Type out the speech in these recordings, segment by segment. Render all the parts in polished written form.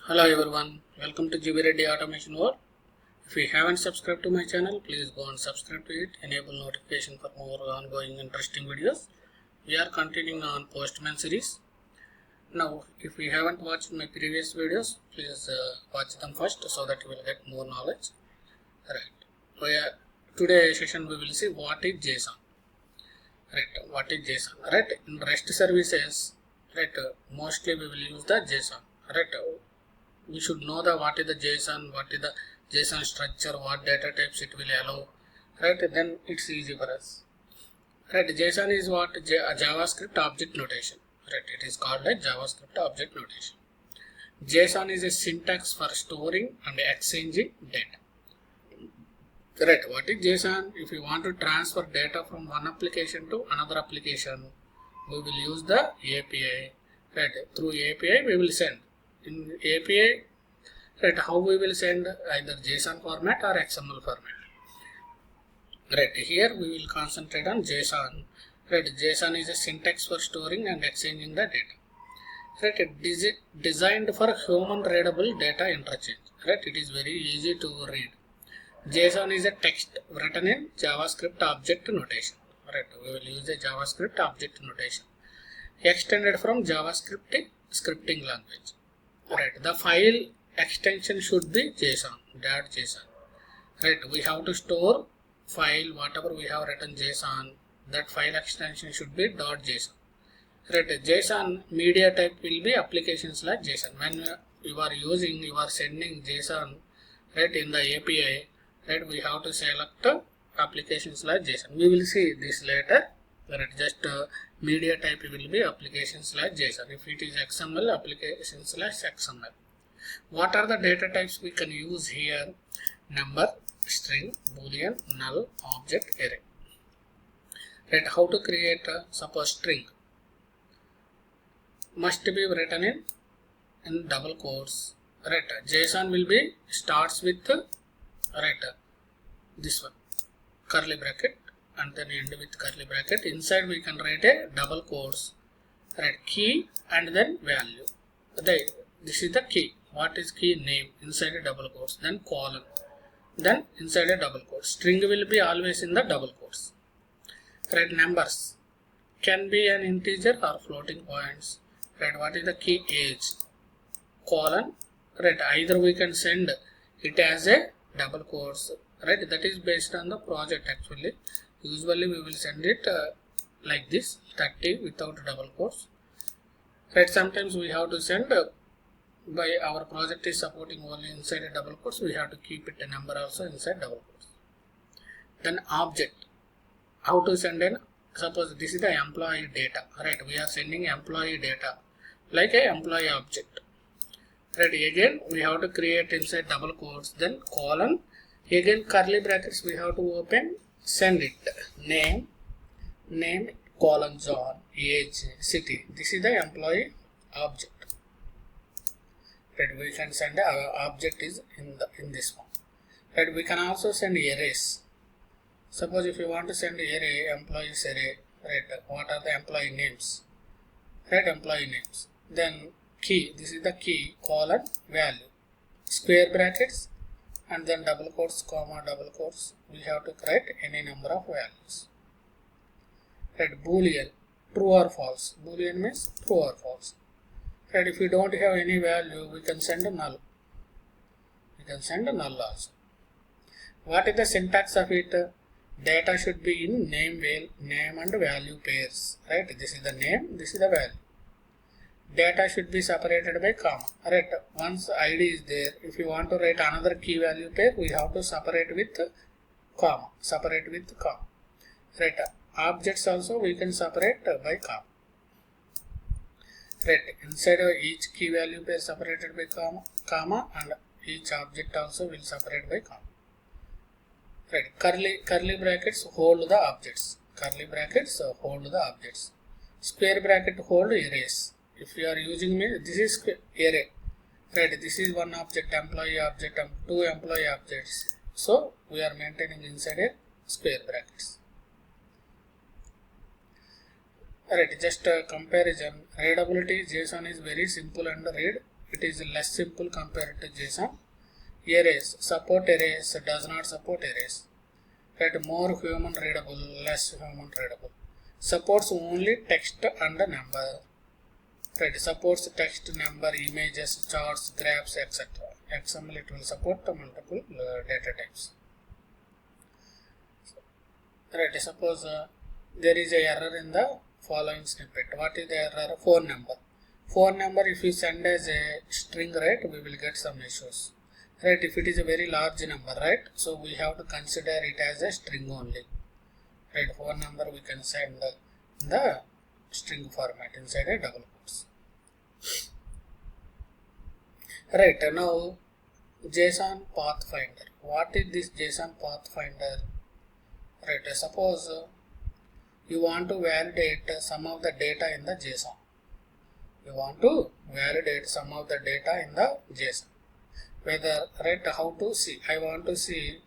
Hello everyone, welcome to GB Reddy Automation World. If you haven't subscribed to my channel, please go and subscribe to it. Enable notification for more ongoing interesting videos. We are continuing on Postman series. Now, if you haven't watched my previous videos, please watch them first so that you will get more knowledge. Right. Today's session we will see what is JSON. Right. What is JSON? Right. In REST services, right. Mostly we will use the JSON. Right. We should know what is the JSON, what is the JSON structure, what data types it will allow, right? Then it's easy for us, right? JSON is what a JavaScript object notation, right? It is called a JavaScript object notation. JSON is a syntax for storing and exchanging data, right? What is JSON? If you want to transfer data from one application to another application, we will use the API, right? Through API we will send. In API, right, how we will send either JSON format or XML format. Right, here we will concentrate on JSON. Right, JSON is a syntax for storing and exchanging the data. Right, it is designed for human readable data interchange. Right, it is very easy to read. JSON is a text written in JavaScript object notation. Right, we will use a JavaScript object notation extended from JavaScript scripting language. Right, the file extension should be JSON, .json. Right, we have to store file, whatever we have written JSON, that file extension should be .json. Right, JSON media type will be applications/JSON. When you are sending JSON, right, in the API, right, we have to select applications/JSON. We will see this later. Right, just media type will be applications/JSON. If it is XML, applications/XML. What are the data types we can use here? Number, string, boolean, null, object, array. Right, how to create suppose string must be written in double quotes. Right, JSON will be starts with right, this one, curly bracket, and then end with curly bracket. Inside we can write a double quotes, right, key and then value. This is the key. What is key? Name, inside a double quotes, then colon, then inside a double quotes. String will be always in the double quotes. Right, numbers can be an integer or floating points. Right, what is the key? Age, colon, right, either we can send it as a double quotes, right, that is based on the project actually. Usually we will send it like this, 30 without double quotes. Right, sometimes we have to send by our project is supporting only inside a double quotes, we have to keep it a number also inside double quotes. Then object, how to send in, suppose this is the employee data, right, we are sending employee data like a employee object. Right, again we have to create inside double quotes, then colon, again curly brackets we have to open, send it, name, colon, John, age, city. This is the employee object. Right, we can send our object is in this one. Right, we can also send arrays. Suppose if you want to send array, employees array, right, what are the employee names? Right, employee names. Then key, this is the key, colon, value, square brackets, and then double quotes, comma, double quotes. We have to write any number of values. Right, boolean, true or false. Boolean means true or false. Right, if we don't have any value, we can send a null. We can send a null also. What is the syntax of it? Data should be in name and value pairs. Right, this is the name, this is the value. Data should be separated by comma. Right, once ID is there, if you want to write another key value pair, we have to separate with comma. Right, objects also we can separate by comma. Right, inside of each key value pair separated by comma, and each object also will separate by comma. Right, curly brackets hold the objects. Curly brackets hold the objects. Square bracket hold arrays. If you are using this is array. Right, this is one object, employee object, and two employee objects. So we are maintaining inside a square brackets. Alright, just a comparison. Readability, JSON is very simple and read. it is less simple compared to JSON. Arrays, support arrays, does not support arrays. Right, more human readable, less human readable. Supports only text and number. Right, supports text, number, images, charts, graphs, etc. XML it will support multiple data types. Right, suppose there is a error in the following snippet. What is the error? Phone number. Phone number if we send as a string, right, we will get some issues. Right, if it is a very large number, right, so we have to consider it as a string only. Right, phone number we can send in the string format inside a double quotes. Right, now JSON Pathfinder. What is this JSON Pathfinder? Right, suppose you want to validate some of the data in the JSON. You want to validate some of the data in the JSON. Whether, right, how to see. I want to see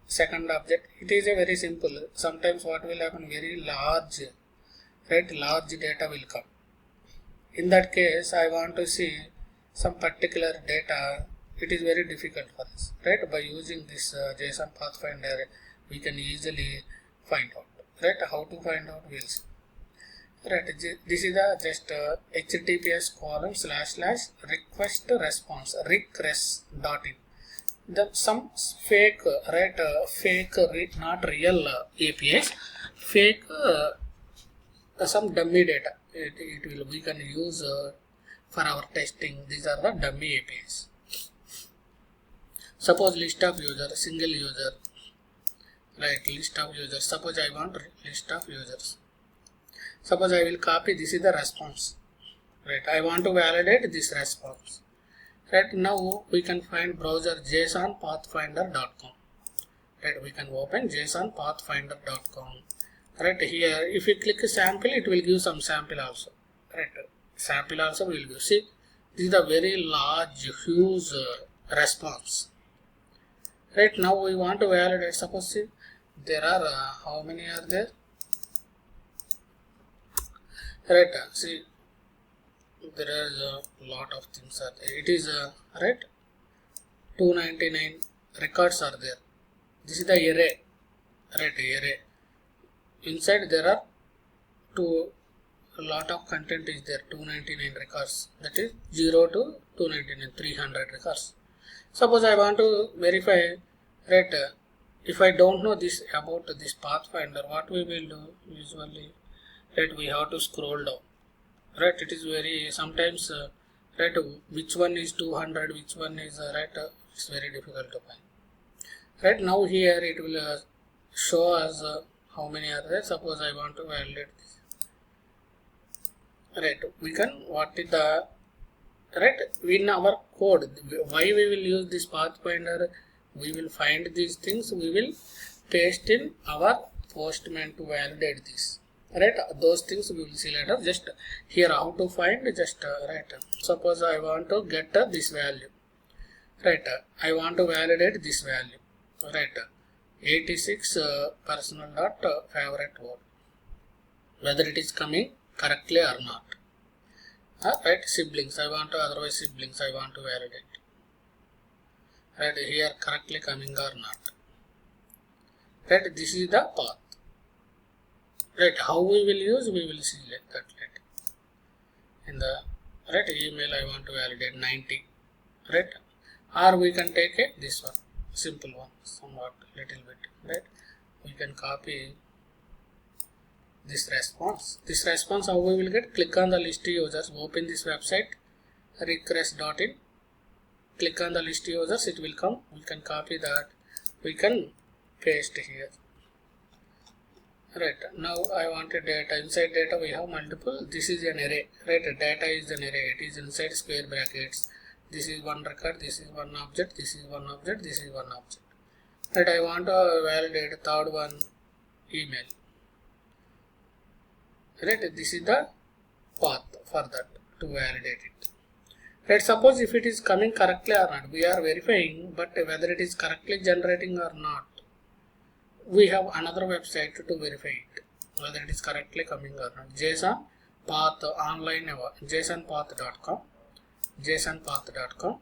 second object. It is a very simple. Sometimes what will happen, very large, right, large data will come. In that case, I want to see some particular data. It is very difficult for us, right? By using this JSON Pathfinder, we can easily find out, right? How to find out, we'll see. Right, this is the just https://request response request.in. Some fake, right, not real APIs, fake some dummy data. We can use for our testing. These are the dummy APIs. Suppose list of users, single user, right, list of users. Suppose I want list of users. Suppose I will copy, this is the response, right, I want to validate this response. Right, now we can find browser JSONpathfinder.com. Right, we can open JSONpathfinder.com. Right, here if you click sample, it will give some sample also. Right, sample also will give. See, this is a very large, huge response. Right, now we want to validate. Suppose see, there are how many are there? Right, see, there is a lot of things are there. It is right, 299 records are there. This is the array, right, array. Inside there are a lot of content is there, 299 records. That is 0 to 299, 300 records. Suppose I want to verify, right, if I don't know this about this Pathfinder, what we will do usually, right, we have to scroll down. Right, it is very sometimes right, which one is 200, which one is right, it's very difficult to find. Right, now here it will show us how many are there. Suppose I want to validate this. Right, we can, what is the, right, in our code, why we will use this Pathfinder, we will find these things, we will paste in our Postman to validate this. Right, those things we will see later. Just here how to find, just right, suppose I want to get this value, right, I want to validate this value, right, 86 personal dot favorite word, whether it is coming correctly or not. Right, siblings, I want to, otherwise siblings I want to validate, right, here correctly coming or not. Right, this is the path. Right, how we will use, we will see like that later. In the right email I want to validate 90, right, or we can take this one, simple one, somewhat little bit, right, we can copy this response. This response how we will get, click on the list users, open this website request.in, click on the list users, it will come, we can copy that, we can paste here. Right, now I wanted data. Inside data we have multiple. This is an array, right? Data is an array. It is inside square brackets. This is one record. This is one object. This is one object. This is one object. Right, I want to validate third one, email. Right, this is the path for that to validate it. Right, suppose if it is coming correctly or not, we are verifying, but whether it is correctly generating or not, we have another website to verify it, whether it is correctly coming or not. JSON path online, JSONpath.com, JSONpath.com.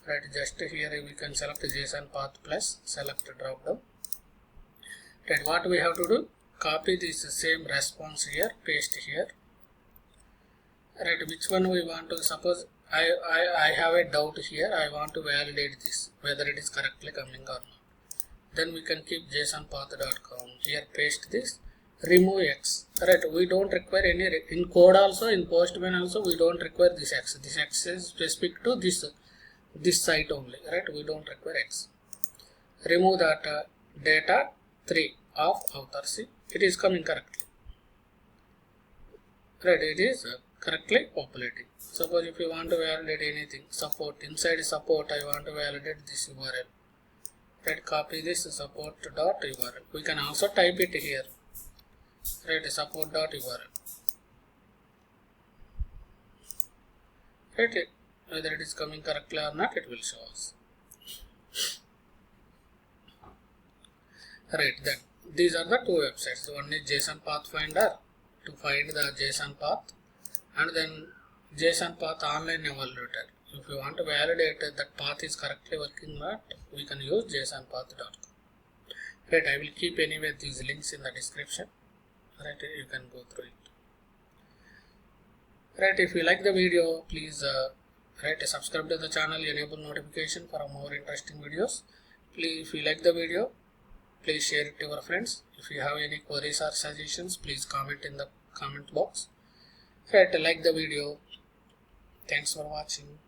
Right, just here we can select JSON path plus select drop down. Right, what we have to do, copy this same response here, paste here. Right, which one we want to, suppose I have a doubt here, I want to validate this whether it is correctly coming or not. Then we can keep JSONpath.com here, paste this, remove X. Right, we don't require any in code also, in Postman also we don't require this X. This X is specific to this site only. Right, we don't require X. Remove that data 3 of author. See, it is coming correctly. Right, it is correctly populating. Suppose if you want to validate anything, support, inside support I want to validate this URL. Right, copy this support.url. We can also type it here. Right, support.url. Right, whether it is coming correctly or not, it will show us. Right, then these are the two websites. One is JSON Pathfinder to find the JSON path, and then JSON path online evaluator. If you want to validate that path is correctly working or not, we can use JSONpath.com. Right, I will keep anyway these links in the description. Right, you can go through it. Right, if you like the video, please subscribe to the channel, enable notification for more interesting videos. Please, if you like the video, please share it to your friends. If you have any queries or suggestions, please comment in the comment box. Right, like the video. Thanks for watching.